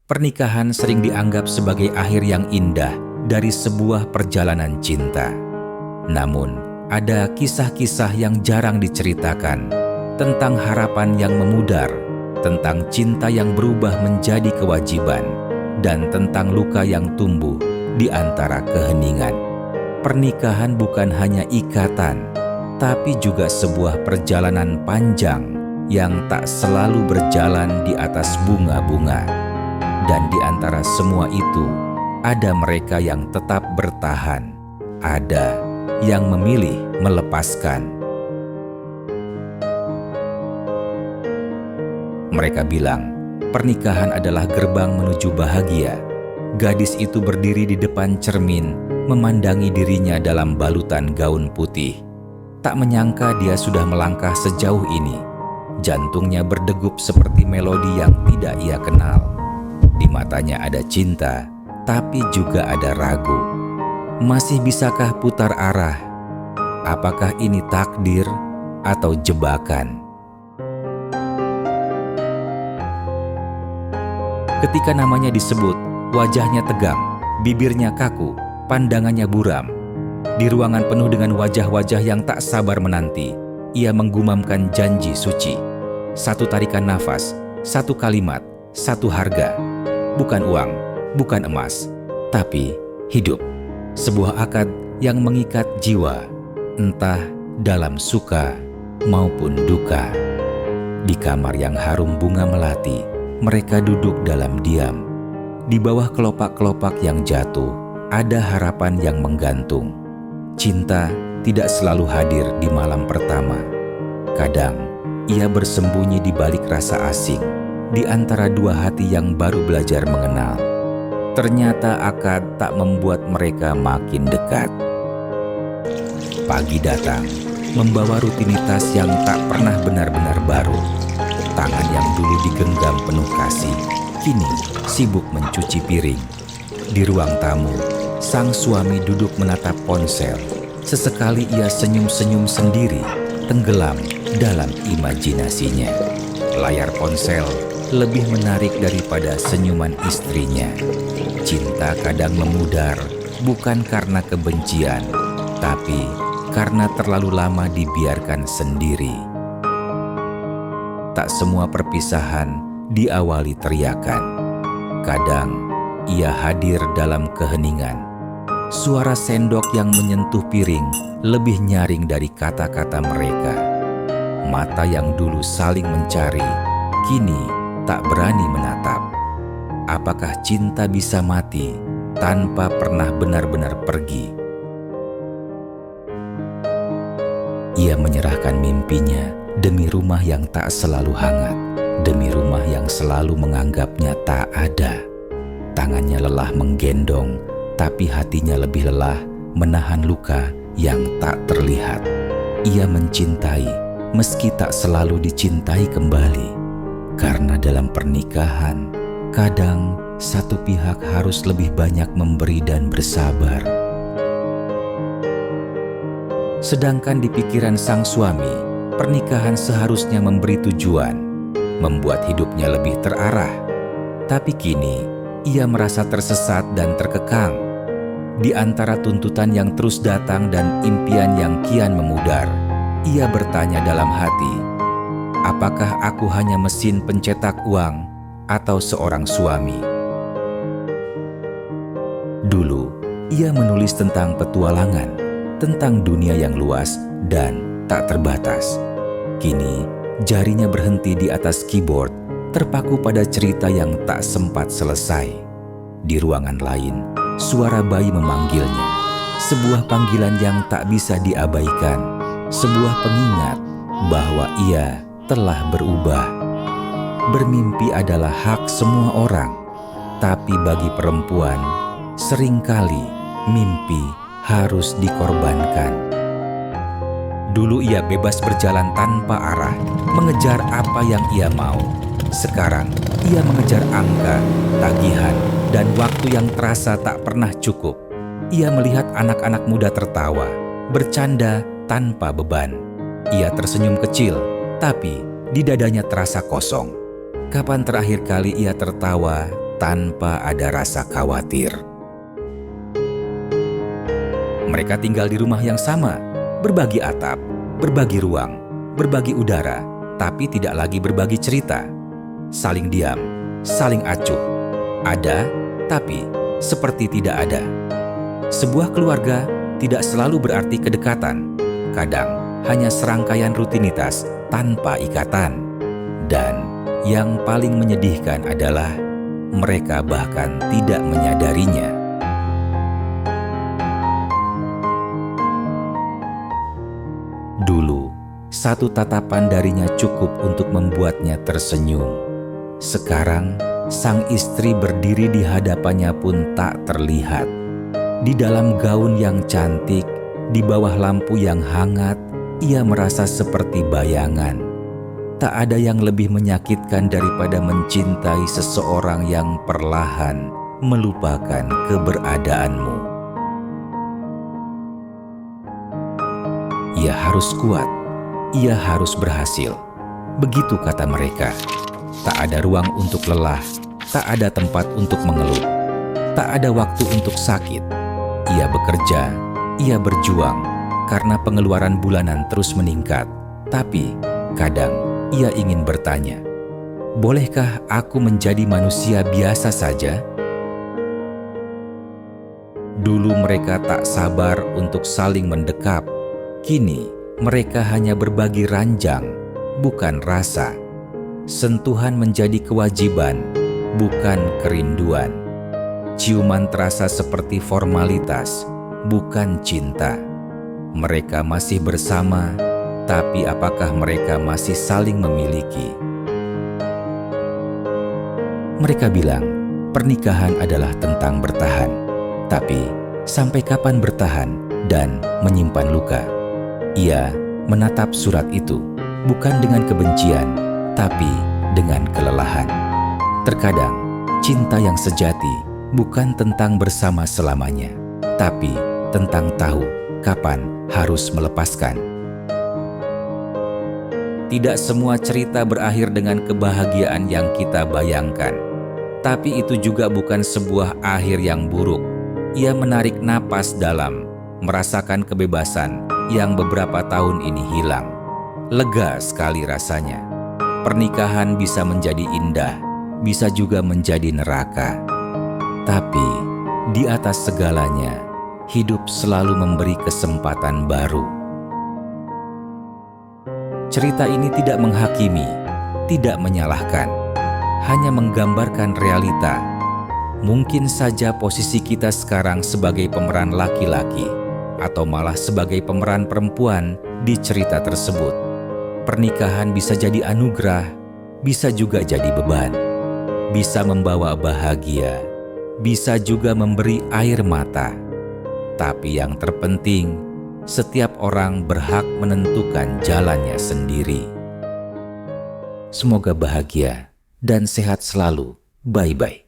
Pernikahan sering dianggap sebagai akhir yang indah dari sebuah perjalanan cinta. Namun, ada kisah-kisah yang jarang diceritakan tentang harapan yang memudar, tentang cinta yang berubah menjadi kewajiban, dan tentang luka yang tumbuh di antara keheningan. Pernikahan bukan hanya ikatan, tapi juga sebuah perjalanan panjang yang tak selalu berjalan di atas bunga-bunga. Dan di antara semua itu, ada mereka yang tetap bertahan, ada yang memilih melepaskan. Mereka bilang, pernikahan adalah gerbang menuju bahagia. Gadis itu berdiri di depan cermin, memandangi dirinya dalam balutan gaun putih. Tak menyangka dia sudah melangkah sejauh ini. Jantungnya berdegup seperti melodi yang tidak ia kenal. Di matanya ada cinta, tapi juga ada ragu. Masih bisakah putar arah? Apakah ini takdir atau jebakan? Ketika namanya disebut, wajahnya tegang, bibirnya kaku, pandangannya buram. Di ruangan penuh dengan wajah-wajah yang tak sabar menanti, ia menggumamkan janji suci. Satu tarikan nafas, satu kalimat, satu harga. Bukan uang, bukan emas, tapi hidup. Sebuah akad yang mengikat jiwa, entah dalam suka maupun duka. Di kamar yang harum bunga melati, mereka duduk dalam diam. Di bawah kelopak-kelopak yang jatuh, ada harapan yang menggantung. Cinta tidak selalu hadir di malam pertama. Kadang, ia bersembunyi di balik rasa asing, di antara dua hati yang baru belajar mengenal. Ternyata akad tak membuat mereka makin dekat. Pagi datang, membawa rutinitas yang tak pernah benar-benar baru. Tangan yang dulu digenggam penuh kasih, kini sibuk mencuci piring. Di ruang tamu, sang suami duduk menatap ponsel. Sesekali ia senyum-senyum sendiri, tenggelam dalam imajinasinya. Layar ponsel lebih menarik daripada senyuman istrinya. Cinta kadang memudar, bukan karena kebencian, tapi karena terlalu lama dibiarkan sendiri. Tak semua perpisahan diawali teriakan. Kadang ia hadir dalam keheningan. Suara sendok yang menyentuh piring lebih nyaring dari kata-kata mereka. Mata yang dulu saling mencari, kini tak berani menatap. Apakah cinta bisa mati tanpa pernah benar-benar pergi? Ia menyerahkan mimpinya demi rumah yang tak selalu hangat, demi rumah yang selalu menganggapnya tak ada. Tangannya lelah menggendong, tapi hatinya lebih lelah menahan luka yang tak terlihat. Ia mencintai, meski tak selalu dicintai kembali. Karena dalam pernikahan, kadang satu pihak harus lebih banyak memberi dan bersabar. Sedangkan di pikiran sang suami, pernikahan seharusnya memberi tujuan, membuat hidupnya lebih terarah. Tapi kini, ia merasa tersesat dan terkekang. Di antara tuntutan yang terus datang dan impian yang kian memudar, ia bertanya dalam hati, apakah aku hanya mesin pencetak uang atau seorang suami? Dulu, ia menulis tentang petualangan, tentang dunia yang luas dan tak terbatas. Kini, jarinya berhenti di atas keyboard, terpaku pada cerita yang tak sempat selesai. Di ruangan lain, suara bayi memanggilnya. Sebuah panggilan yang tak bisa diabaikan. Sebuah pengingat bahwa ia telah berubah. Bermimpi adalah hak semua orang, tapi bagi perempuan, seringkali mimpi harus dikorbankan. Dulu ia bebas berjalan tanpa arah, mengejar apa yang ia mau. Sekarang ia mengejar angka, tagihan, dan waktu yang terasa tak pernah cukup. Ia melihat anak-anak muda tertawa, bercanda tanpa beban. Ia tersenyum kecil, tapi di dadanya terasa kosong. Kapan terakhir kali ia tertawa tanpa ada rasa khawatir. Mereka tinggal di rumah yang sama, berbagi atap, berbagi ruang, berbagi udara, tapi tidak lagi berbagi cerita. Saling diam, saling acuh. Ada, tapi seperti tidak ada. Sebuah keluarga tidak selalu berarti kedekatan. Kadang hanya serangkaian rutinitas tanpa ikatan. Dan yang paling menyedihkan adalah mereka bahkan tidak menyadarinya. Dulu, satu tatapan darinya cukup untuk membuatnya tersenyum. Sekarang, sang istri berdiri di hadapannya pun tak terlihat. Di dalam gaun yang cantik, di bawah lampu yang hangat, ia merasa seperti bayangan. Tak ada yang lebih menyakitkan daripada mencintai seseorang yang perlahan melupakan keberadaanmu. Ia harus kuat, ia harus berhasil. Begitu kata mereka. Tak ada ruang untuk lelah, tak ada tempat untuk mengeluh, tak ada waktu untuk sakit. Ia bekerja, ia berjuang, karena pengeluaran bulanan terus meningkat. Tapi kadang ia ingin bertanya, bolehkah aku menjadi manusia biasa saja? Dulu mereka tak sabar untuk saling mendekap. Kini mereka hanya berbagi ranjang, bukan rasa. Sentuhan menjadi kewajiban, bukan kerinduan. Ciuman terasa seperti formalitas, bukan cinta. Mereka masih bersama, tapi apakah mereka masih saling memiliki? Mereka bilang, pernikahan adalah tentang bertahan. Tapi, sampai kapan bertahan dan menyimpan luka? Ia menatap surat itu, bukan dengan kebencian, tapi dengan kelelahan. Terkadang, cinta yang sejati bukan tentang bersama selamanya, tapi tentang tahu kapan harus melepaskan. Tidak semua cerita berakhir dengan kebahagiaan yang kita bayangkan, tapi itu juga bukan sebuah akhir yang buruk. Ia menarik napas dalam, merasakan kebebasan yang beberapa tahun ini hilang. Lega sekali rasanya. Pernikahan bisa menjadi indah, bisa juga menjadi neraka. Tapi di atas segalanya, hidup selalu memberi kesempatan baru. Cerita ini tidak menghakimi, tidak menyalahkan, hanya menggambarkan realita. Mungkin saja posisi kita sekarang sebagai pemeran laki-laki, atau malah sebagai pemeran perempuan di cerita tersebut. Pernikahan bisa jadi anugerah, bisa juga jadi beban. Bisa membawa bahagia, bisa juga memberi air mata. Tapi yang terpenting, setiap orang berhak menentukan jalannya sendiri. Semoga bahagia dan sehat selalu. Bye-bye.